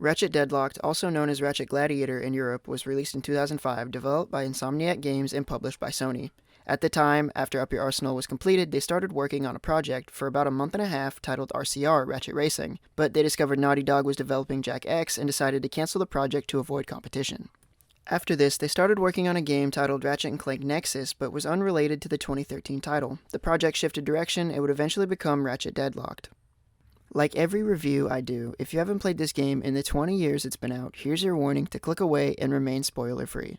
Ratchet Deadlocked, also known as Ratchet Gladiator in Europe, was released in 2005, developed by Insomniac Games and published by Sony. At the time, after Up Your Arsenal was completed, they started working on a project for about a month and a half titled RCR, Ratchet Racing, but they discovered Naughty Dog was developing Jack X and decided to cancel the project to avoid competition. After this, they started working on a game titled Ratchet & Clank Nexus, but was unrelated to the 2013 title. The project shifted direction and would eventually become Ratchet Deadlocked. Like every review I do, if you haven't played this game in the 20 years it's been out, here's your warning to click away and remain spoiler-free.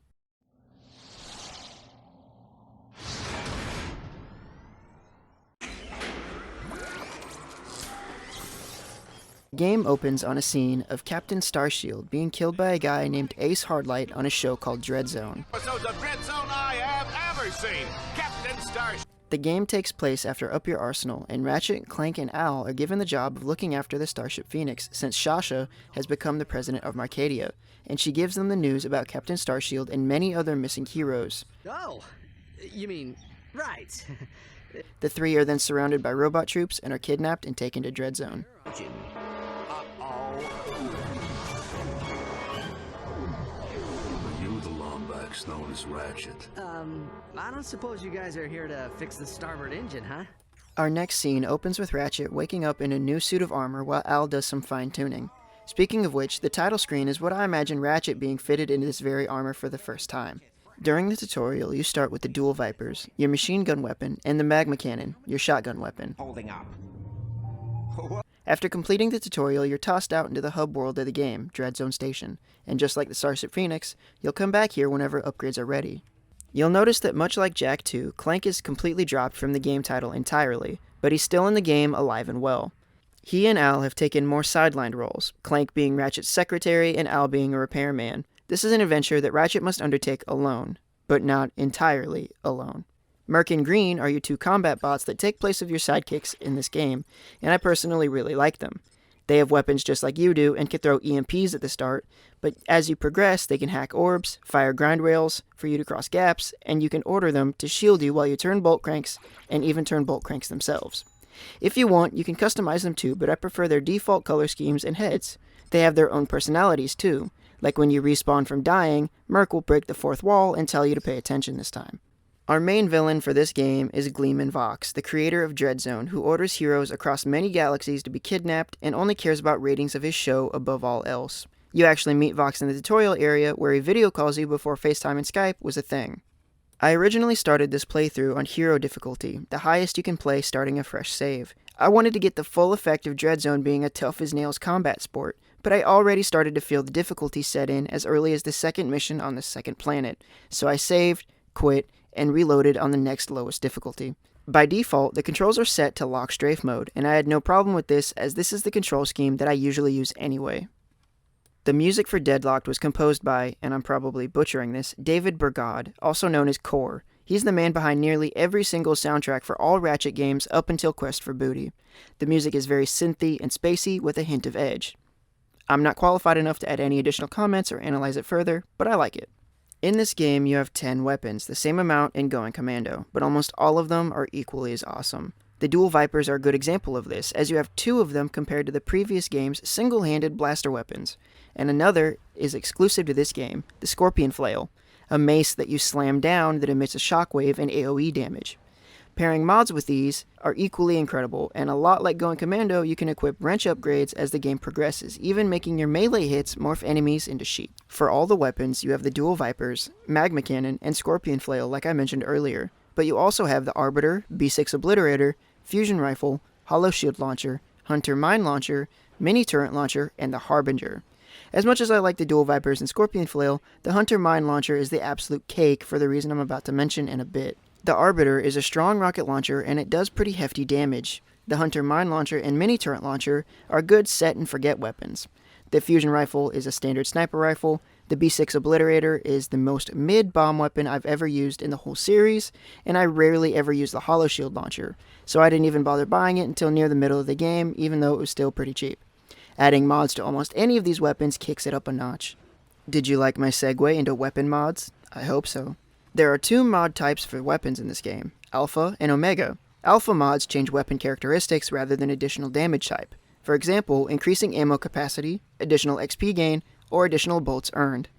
The game opens on a scene of Captain Starshield being killed by a guy named Ace Hardlight on a show called Dread Zone. Episodes of Dread Zone I have ever seen. Captain Starshield. The game takes place after Up Your Arsenal, and Ratchet, Clank, and Al are given the job of looking after the Starship Phoenix, since Shasha has become the president of Marcadia, and she gives them the news about Captain Starshield and many other missing heroes. Oh, you mean, right. The three are then surrounded by robot troops and are kidnapped and taken to Dread Zone. Known as Ratchet. I don't suppose you guys are here to fix the starboard engine, huh? Our next scene opens with Ratchet waking up in a new suit of armor while Al does some fine-tuning. Speaking of which, the title screen is what I imagine Ratchet being fitted into this very armor for the first time. During the tutorial, you start with the dual Vipers, your machine gun weapon, and the magma cannon, your shotgun weapon. Holding up. After completing the tutorial, you're tossed out into the hub world of the game, Dread Zone Station, and just like the Starship Phoenix, you'll come back here whenever upgrades are ready. You'll notice that much like Jak 2, Clank is completely dropped from the game title entirely, but he's still in the game alive and well. He and Al have taken more sidelined roles, Clank being Ratchet's secretary and Al being a repairman. This is an adventure that Ratchet must undertake alone, but not entirely alone. Merc and Green are your two combat bots that take place of your sidekicks in this game, and I personally really like them. They have weapons just like you do and can throw EMPs at the start, but as you progress they can hack orbs, fire grind rails for you to cross gaps, and you can order them to shield you while you turn bolt cranks, and even turn bolt cranks themselves. If you want, you can customize them too, but I prefer their default color schemes and heads. They have their own personalities too, like when you respawn from dying, Merc will break the fourth wall and tell you to pay attention this time. Our main villain for this game is Gleeman Vox, the creator of Dread Zone, who orders heroes across many galaxies to be kidnapped and only cares about ratings of his show above all else. You actually meet Vox in the tutorial area where he video calls you before FaceTime and Skype was a thing. I originally started this playthrough on Hero difficulty, the highest you can play starting a fresh save. I wanted to get the full effect of Dread Zone being a tough-as-nails combat sport, but I already started to feel the difficulty set in as early as the second mission on the second planet, so I saved, quit, and reloaded on the next lowest difficulty. By default, the controls are set to lock strafe mode, and I had no problem with this as this is the control scheme that I usually use anyway. The music for Deadlocked was composed by, and I'm probably butchering this, David Bergad, also known as Core. He's the man behind nearly every single soundtrack for all Ratchet games up until Quest for Booty. The music is very synthy and spacey with a hint of edge. I'm not qualified enough to add any additional comments or analyze it further, but I like it. In this game, you have 10 weapons, the same amount in Going Commando, but almost all of them are equally as awesome. The dual Vipers are a good example of this, as you have 2 of them compared to the previous game's single-handed blaster weapons, and another is exclusive to this game, the Scorpion Flail, a mace that you slam down that emits a shockwave and AoE damage. Pairing mods with these are equally incredible, and a lot like Going Commando, you can equip wrench upgrades as the game progresses, even making your melee hits morph enemies into sheep. For all the weapons, you have the dual Vipers, Magma Cannon, and Scorpion Flail like I mentioned earlier, but you also have the Arbiter, B6 Obliterator, Fusion Rifle, Hollow Shield Launcher, Hunter Mine Launcher, Mini Turret Launcher, and the Harbinger. As much as I like the dual Vipers and Scorpion Flail, the Hunter Mine Launcher is the absolute cake for the reason I'm about to mention in a bit. The Arbiter is a strong rocket launcher and it does pretty hefty damage. The Hunter Mine Launcher and Mini Turret Launcher are good set and forget weapons. The Fusion Rifle is a standard sniper rifle. The B6 Obliterator is the most mid-bomb weapon I've ever used in the whole series, and I rarely ever use the Hollow Shield Launcher, so I didn't even bother buying it until near the middle of the game, even though it was still pretty cheap. Adding mods to almost any of these weapons kicks it up a notch. Did you like my segue into weapon mods? I hope so. There are 2 mod types for weapons in this game, Alpha and Omega. Alpha mods change weapon characteristics rather than additional damage type. For example, increasing ammo capacity, additional XP gain, or additional bolts earned.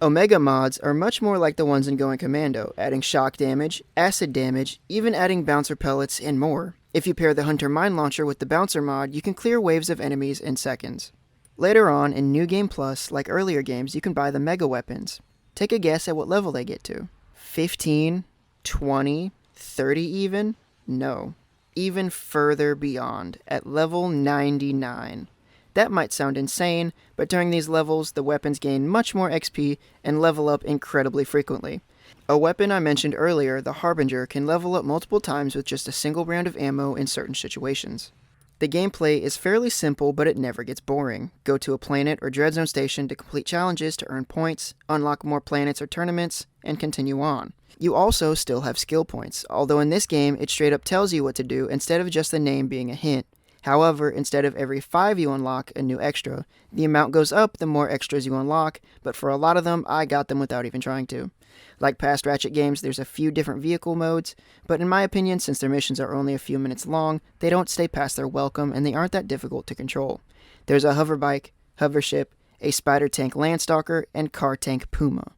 Omega mods are much more like the ones in Going Commando, adding shock damage, acid damage, even adding bouncer pellets, and more. If you pair the Hunter Mine Launcher with the Bouncer mod, you can clear waves of enemies in seconds. Later on, in New Game Plus, like earlier games, you can buy the Mega Weapons. Take a guess at what level they get to. 15? 20? 30 even? No. Even further beyond, at level 99. That might sound insane, but during these levels, the weapons gain much more XP and level up incredibly frequently. A weapon I mentioned earlier, the Harbinger, can level up multiple times with just a single round of ammo in certain situations. The gameplay is fairly simple, but it never gets boring. Go to a planet or Dreadzone station to complete challenges to earn points, unlock more planets or tournaments, and continue on. You also still have skill points, although in this game it straight up tells you what to do instead of just the name being a hint. However, instead of every 5 you unlock a new extra, the amount goes up the more extras you unlock, but for a lot of them, I got them without even trying to. Like past Ratchet games, there's a few different vehicle modes, but in my opinion, since their missions are only a few minutes long, they don't stay past their welcome and they aren't that difficult to control. There's a hover bike, hover ship, a spider tank Landstalker, and car tank Puma.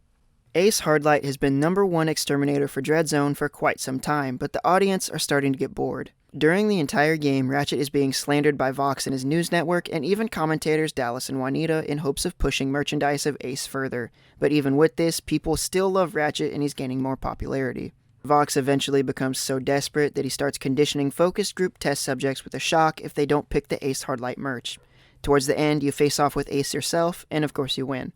Ace Hardlight has been #1 exterminator for Dreadzone for quite some time, but the audience are starting to get bored. During the entire game, Ratchet is being slandered by Vox and his news network, and even commentators Dallas and Juanita, in hopes of pushing merchandise of Ace further. But even with this, people still love Ratchet and he's gaining more popularity. Vox eventually becomes so desperate that he starts conditioning focus group test subjects with a shock if they don't pick the Ace Hardlight merch. Towards the end, you face off with Ace yourself, and of course you win.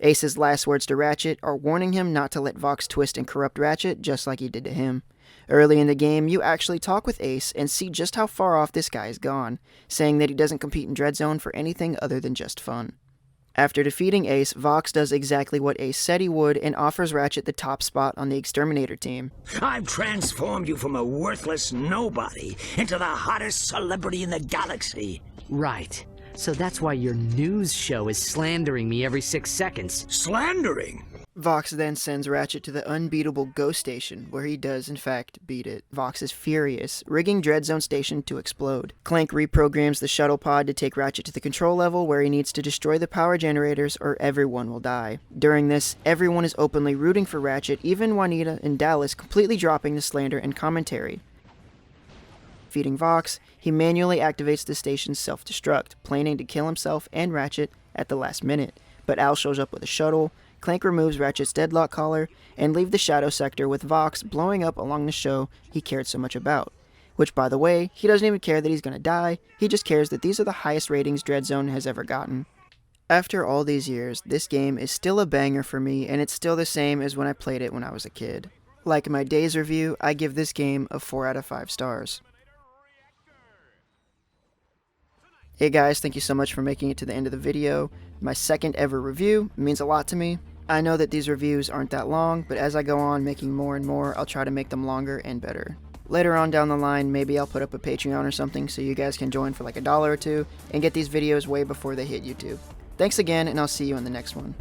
Ace's last words to Ratchet are warning him not to let Vox twist and corrupt Ratchet just like he did to him. Early in the game, you actually talk with Ace and see just how far off this guy has gone, saying that he doesn't compete in Dreadzone for anything other than just fun. After defeating Ace, Vox does exactly what Ace said he would and offers Ratchet the top spot on the Exterminator team. I've transformed you from a worthless nobody into the hottest celebrity in the galaxy. Right. So that's why your news show is slandering me every 6 seconds. Slandering? Vox then sends Ratchet to the unbeatable Ghost Station, where he does in fact beat it. Vox is furious, rigging Dreadzone Station to explode. Clank reprograms the shuttle pod to take Ratchet to the control level where he needs to destroy the power generators or everyone will die. During this, everyone is openly rooting for Ratchet, even Juanita and Dallas completely dropping the slander and commentary. Defeating Vox, he manually activates the station's self-destruct, planning to kill himself and Ratchet at the last minute. But Al shows up with a shuttle, Clank removes Ratchet's Deadlocked collar, and leave the Shadow Sector with Vox blowing up along the show he cared so much about. Which, by the way, he doesn't even care that he's gonna die, he just cares that these are the highest ratings Dreadzone has ever gotten. After all these years, this game is still a banger for me, and it's still the same as when I played it when I was a kid. Like my Days review, I give this game a 4 out of 5 stars. Hey guys, thank you so much for making it to the end of the video. My second ever review means a lot to me. I know that these reviews aren't that long, but as I go on making more and more, I'll try to make them longer and better. Later on down the line, maybe I'll put up a Patreon or something so you guys can join for like $1 or $2 and get these videos way before they hit YouTube. Thanks again, and I'll see you in the next one.